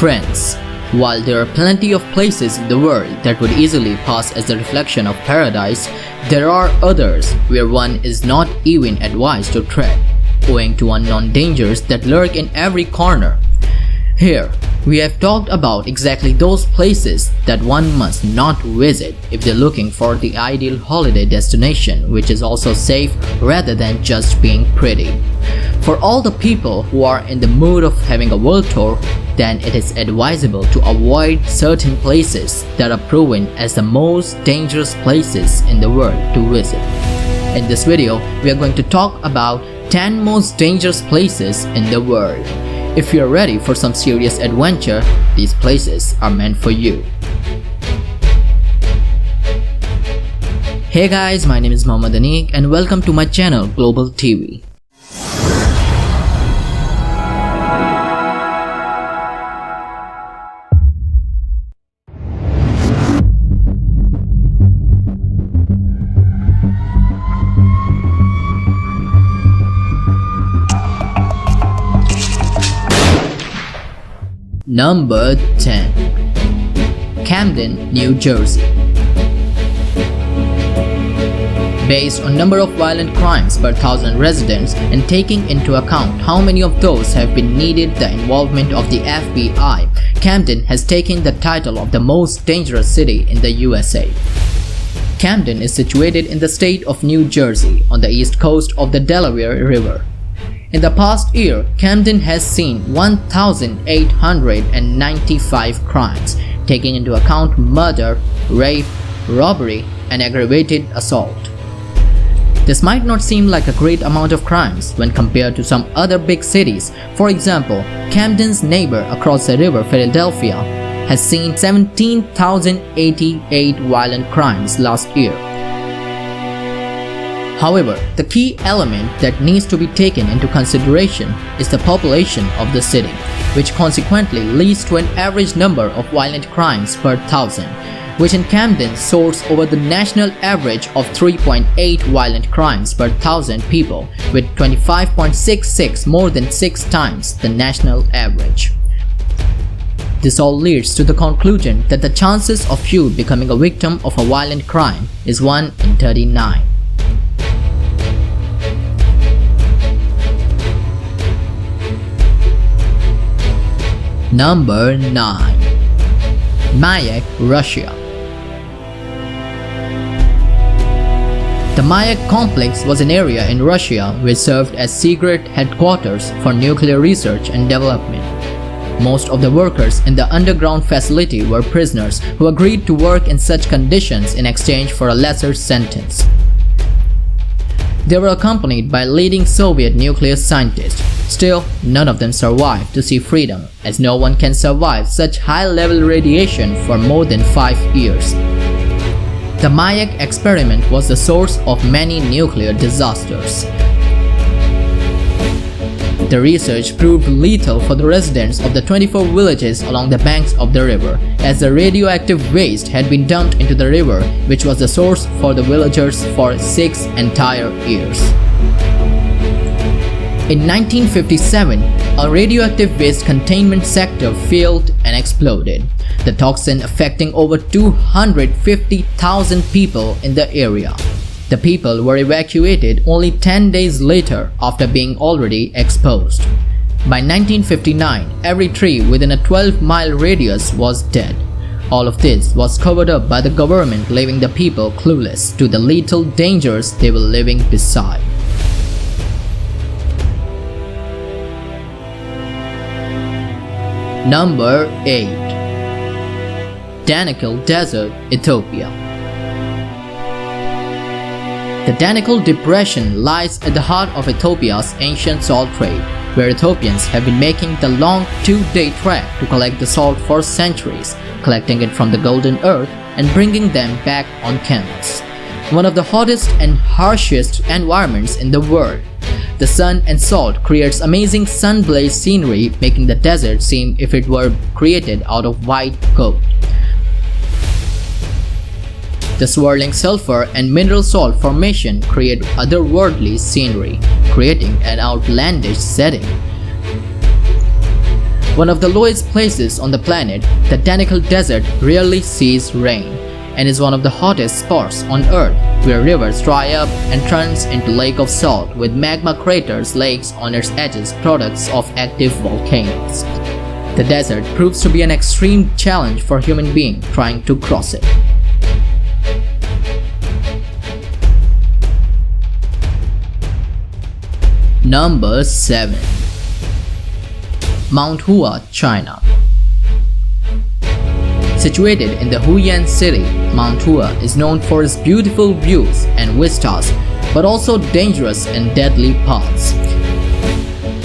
Friends, while there are plenty of places in the world that would easily pass as the reflection of paradise, there are others where one is not even advised to tread, owing to unknown dangers that lurk in every corner. Here, we have talked about exactly those places that one must not visit if they're looking for the ideal holiday destination, which is also safe rather than just being pretty. For all the people who are in the mood of having a world tour, then it is advisable to avoid certain places that are proven as the most dangerous places in the world to visit. In this video, we are going to talk about 10 most dangerous places in the world. If you are ready for some serious adventure, these places are meant for you. Hey guys, my name is Mohammad Anik and welcome to my channel Global TV. Number 10. Camden, New Jersey. Based on number of violent crimes per thousand residents and taking into account how many of those have been needed the involvement of the FBI, Camden has taken the title of the most dangerous city in the USA. Camden is situated in the state of New Jersey on the east coast of the Delaware River. In the past year, Camden has seen 1,895 crimes, taking into account murder, rape, robbery, and aggravated assault. This might not seem like a great amount of crimes when compared to some other big cities. For example, Camden's neighbor across the river, Philadelphia, has seen 17,088 violent crimes last year. However, the key element that needs to be taken into consideration is the population of the city, which consequently leads to an average number of violent crimes per thousand, which in Camden soars over the national average of 3.8 violent crimes per thousand people, with 25.66 more than 6 times the national average. This all leads to the conclusion that the chances of you becoming a victim of a violent crime is 1 in 39. Number 9. Mayak, Russia. The Mayak complex was an area in Russia which served as secret headquarters for nuclear research and development. Most of the workers in the underground facility were prisoners who agreed to work in such conditions in exchange for a lesser sentence. They were accompanied by leading Soviet nuclear scientists. Still, none of them survived to see freedom, as no one can survive such high-level radiation for more than 5 years. The Mayak experiment was the source of many nuclear disasters. The research proved lethal for the residents of the 24 villages along the banks of the river, as the radioactive waste had been dumped into the river, which was the source for the villagers for 6 entire years. In 1957, a radioactive waste containment sector failed and exploded, the toxin affecting over 250,000 people in the area. The people were evacuated only 10 days later after being already exposed. By 1959, every tree within a 12-mile radius was dead. All of this was covered up by the government, leaving the people clueless to the lethal dangers they were living beside. Number 8. Danakil Desert, Ethiopia. The Danakil Depression lies at the heart of Ethiopia's ancient salt trade, where Ethiopians have been making the long 2-day trek to collect the salt for centuries, collecting it from the golden earth and bringing them back on camels. One of the hottest and harshest environments in the world. The sun and salt creates amazing sun-blazed scenery, making the desert seem if it were created out of white gold. The swirling sulfur and mineral salt formation create otherworldly scenery, creating an outlandish setting. One of the lowest places on the planet, the Danakil Desert rarely sees rain and is one of the hottest spots on Earth, where rivers dry up and turns into lake of salt with magma craters, lakes on its edges, products of active volcanoes. The desert proves to be an extreme challenge for human beings trying to cross it. Number 7. Mount Hua, China. Situated in the Huyan city, Mount Hua is known for its beautiful views and vistas, but also dangerous and deadly paths.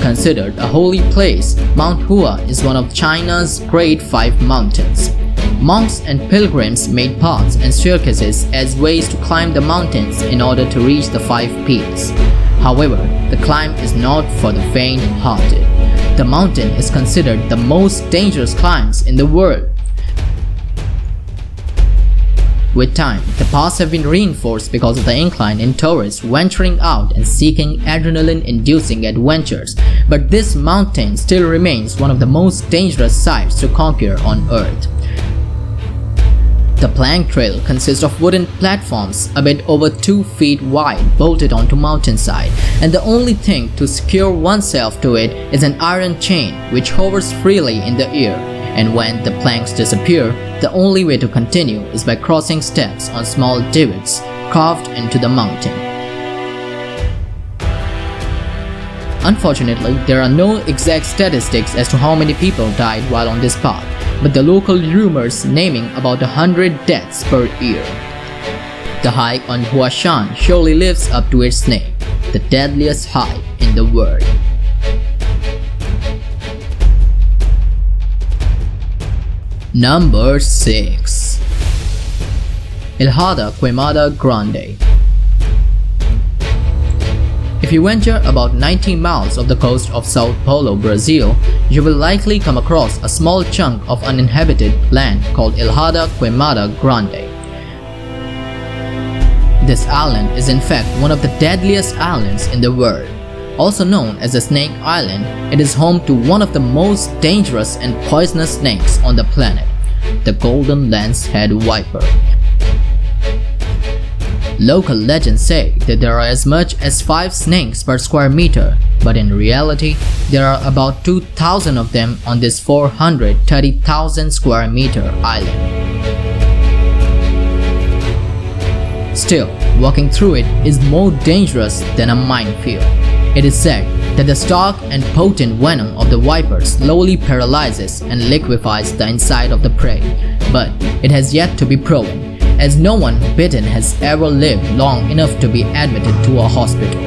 Considered a holy place, Mount Hua is one of China's Great Five Mountains. Monks and pilgrims made paths and staircases as ways to climb the mountains in order to reach the 5 peaks. However, the climb is not for the faint-hearted. The mountain is considered the most dangerous climbs in the world. With time, the paths have been reinforced because of the incline in tourists venturing out and seeking adrenaline-inducing adventures, but this mountain still remains one of the most dangerous sites to conquer on Earth. The plank trail consists of wooden platforms a bit over 2 feet wide bolted onto mountainside, and the only thing to secure oneself to it is an iron chain which hovers freely in the air, and when the planks disappear, the only way to continue is by crossing steps on small divots carved into the mountain. Unfortunately, there are no exact statistics as to how many people died while on this path, but the local rumors naming about 100 deaths per year. The hike on Huashan surely lives up to its name, the deadliest hike in the world. Number 6. Ilhada Queimada Grande. If you venture about 90 miles off the coast of Sao Paulo, Brazil, you will likely come across a small chunk of uninhabited land called Ilhada Queimada Grande. This island is in fact one of the deadliest islands in the world. Also known as the Snake Island, it is home to one of the most dangerous and poisonous snakes on the planet, the golden lance-head viper. Local legends say that there are as much as 5 snakes per square meter, but in reality, there are about 2,000 of them on this 430,000 square meter island. Still, walking through it is more dangerous than a minefield. It is said that the stark and potent venom of the viper slowly paralyzes and liquefies the inside of the prey, but it has yet to be proven, as no one bitten has ever lived long enough to be admitted to a hospital.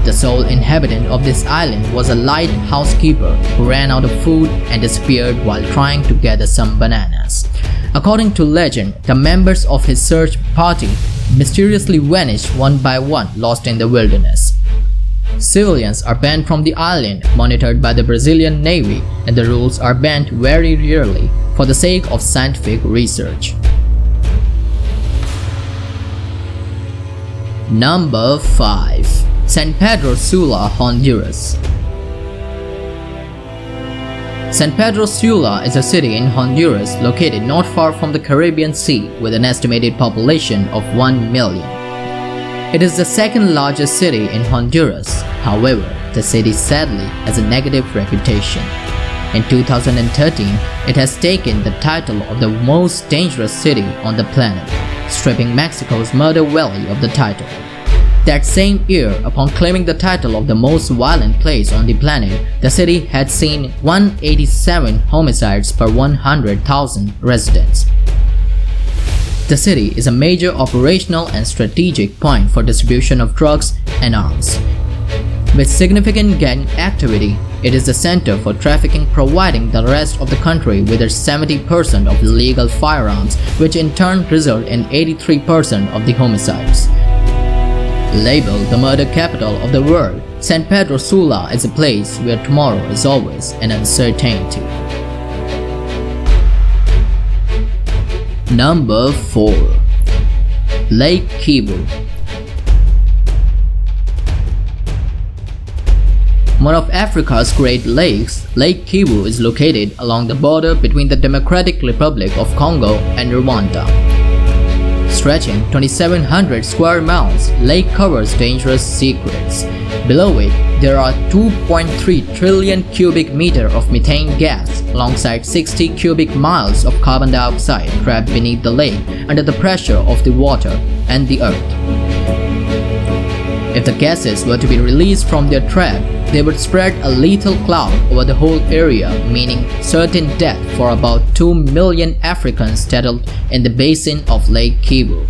The sole inhabitant of this island was a light housekeeper who ran out of food and disappeared while trying to gather some bananas. According to legend, the members of his search party mysteriously vanished one by one, lost in the wilderness. Civilians are banned from the island, monitored by the Brazilian Navy, and the rules are banned very rarely for the sake of scientific research. Number 5. San Pedro Sula, Honduras. San Pedro Sula is a city in Honduras located not far from the Caribbean Sea with an estimated population of 1 million. It is the second largest city in Honduras. However, the city sadly has a negative reputation. In 2013, it has taken the title of the most dangerous city on the planet, stripping Mexico's Murder Valley of the title. That same year, upon claiming the title of the most violent place on the planet, the city had seen 187 homicides per 100,000 residents. The city is a major operational and strategic point for distribution of drugs and arms. With significant gang activity, it is the center for trafficking, providing the rest of the country with its 70% of illegal firearms, which in turn result in 83% of the homicides. Labeled the murder capital of the world, San Pedro Sula is a place where tomorrow is always an uncertainty. Number 4. Lake Kivu. One of Africa's Great Lakes, Lake Kivu, is located along the border between the Democratic Republic of Congo and Rwanda. Stretching 2,700 square miles, Lake covers dangerous secrets. Below it, there are 2.3 trillion cubic meters of methane gas alongside 60 cubic miles of carbon dioxide trapped beneath the lake under the pressure of the water and the earth. If the gases were to be released from their trap, they would spread a lethal cloud over the whole area, meaning certain death for about 2 million Africans settled in the basin of Lake Kivu.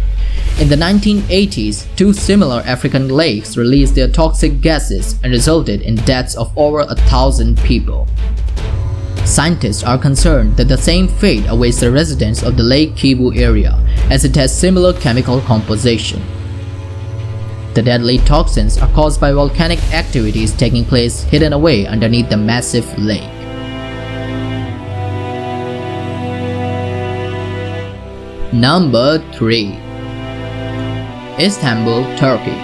In the 1980s, two similar African lakes released their toxic gases and resulted in deaths of over 1,000 people. Scientists are concerned that the same fate awaits the residents of the Lake Kivu area, as it has similar chemical composition. The deadly toxins are caused by volcanic activities taking place hidden away underneath the massive lake. Number 3. Istanbul, Turkey.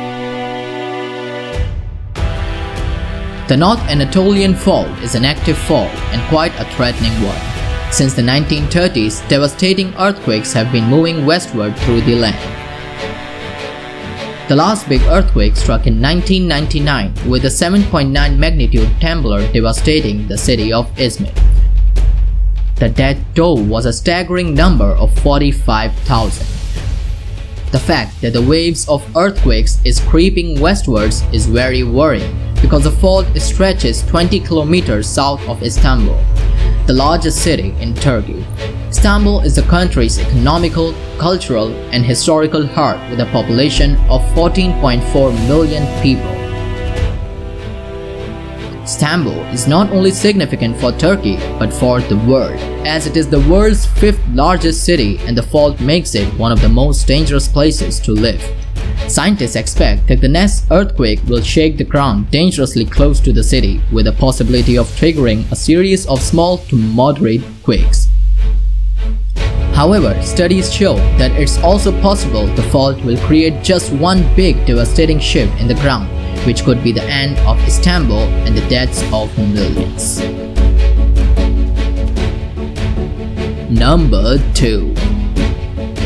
The North Anatolian Fault is an active fault and quite a threatening one. Since the 1930s, devastating earthquakes have been moving westward through the land. The last big earthquake struck in 1999 with a 7.9 magnitude trembler devastating the city of Izmir. The death toll was a staggering number of 45,000. The fact that the waves of earthquakes is creeping westwards is very worrying because the fault stretches 20 kilometers south of Istanbul, the largest city in Turkey. Istanbul is the country's economical, cultural, and historical heart with a population of 14.4 million people. Istanbul is not only significant for Turkey but for the world, as it is the world's 5th largest city and the fault makes it one of the most dangerous places to live. Scientists expect that the next earthquake will shake the ground dangerously close to the city, with the possibility of triggering a series of small to moderate quakes. However, studies show that it's also possible the fault will create just one big devastating shift in the ground, which could be the end of Istanbul and the deaths of millions. Number 2.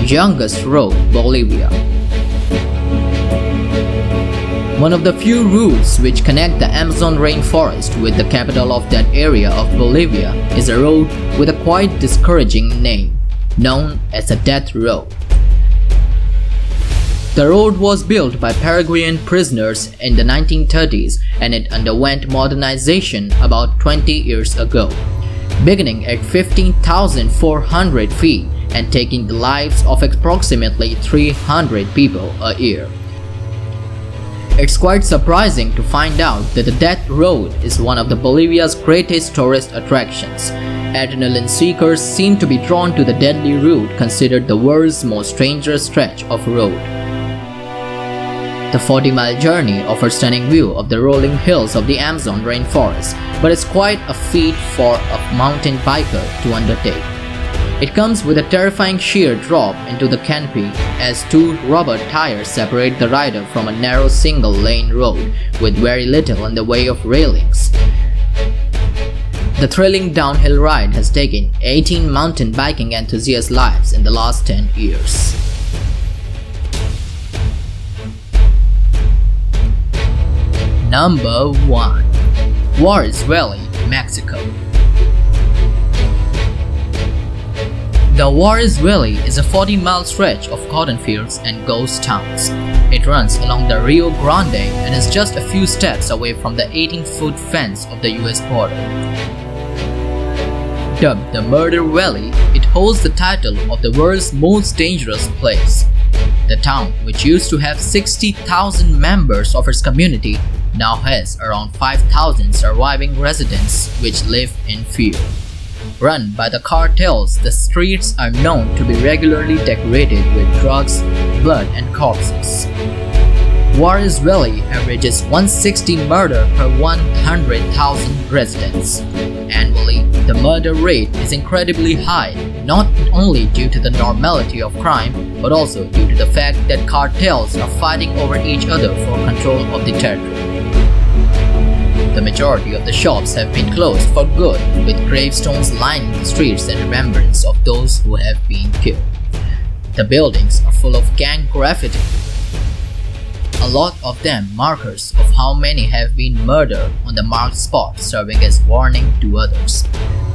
Youngest road, Bolivia. One of the few routes which connect the Amazon rainforest with the capital of that area of Bolivia is a road with a quite discouraging name, known as the Death Road. The road was built by Paraguayan prisoners in the 1930s and it underwent modernization about 20 years ago, beginning at 15,400 feet and taking the lives of approximately 300 people a year. It's quite surprising to find out that the Death Road is one of the Bolivia's greatest tourist attractions. Adrenaline seekers seem to be drawn to the deadly route, considered the world's most dangerous stretch of road. The 40-mile journey offers a stunning view of the rolling hills of the Amazon rainforest, but it's quite a feat for a mountain biker to undertake. It comes with a terrifying sheer drop into the canopy as two rubber tires separate the rider from a narrow single-lane road with very little in the way of railings. The thrilling downhill ride has taken 18 mountain biking enthusiasts' lives in the last 10 years. Number 1. Juarez Valley, Mexico. The Juarez Valley is a 40-mile stretch of cotton fields and ghost towns. It runs along the Rio Grande and is just a few steps away from the 18-foot fence of the US border. Dubbed the Murder Valley, it holds the title of the world's most dangerous place. The town, which used to have 60,000 members of its community, now has around 5,000 surviving residents which live in fear. Run by the cartels, the streets are known to be regularly decorated with drugs, blood, and corpses. Juarez Valley averages 160 murder per 100,000 residents. Annually, the murder rate is incredibly high, not only due to the normality of crime, but also due to the fact that cartels are fighting over each other for control of the territory. The majority of the shops have been closed for good, with gravestones lining the streets in remembrance of those who have been killed. The buildings are full of gang graffiti, a lot of them markers of how many have been murdered on the marked spot, serving as warning to others.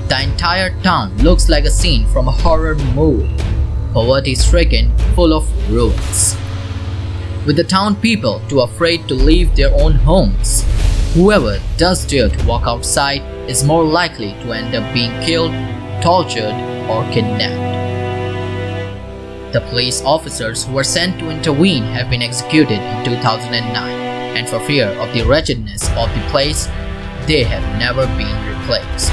The entire town looks like a scene from a horror movie, poverty-stricken, full of ruins. With the town people too afraid to leave their own homes, whoever does dare to walk outside is more likely to end up being killed, tortured, or kidnapped. The police officers who were sent to intervene have been executed in 2009, and for fear of the wretchedness of the place, they have never been replaced.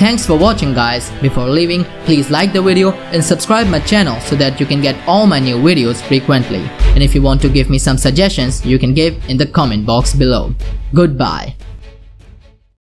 Thanks for watching, guys. Before leaving, please like the video and subscribe my channel so that you can get all my new videos frequently. And if you want to give me some suggestions, you can give in the comment box below. Goodbye.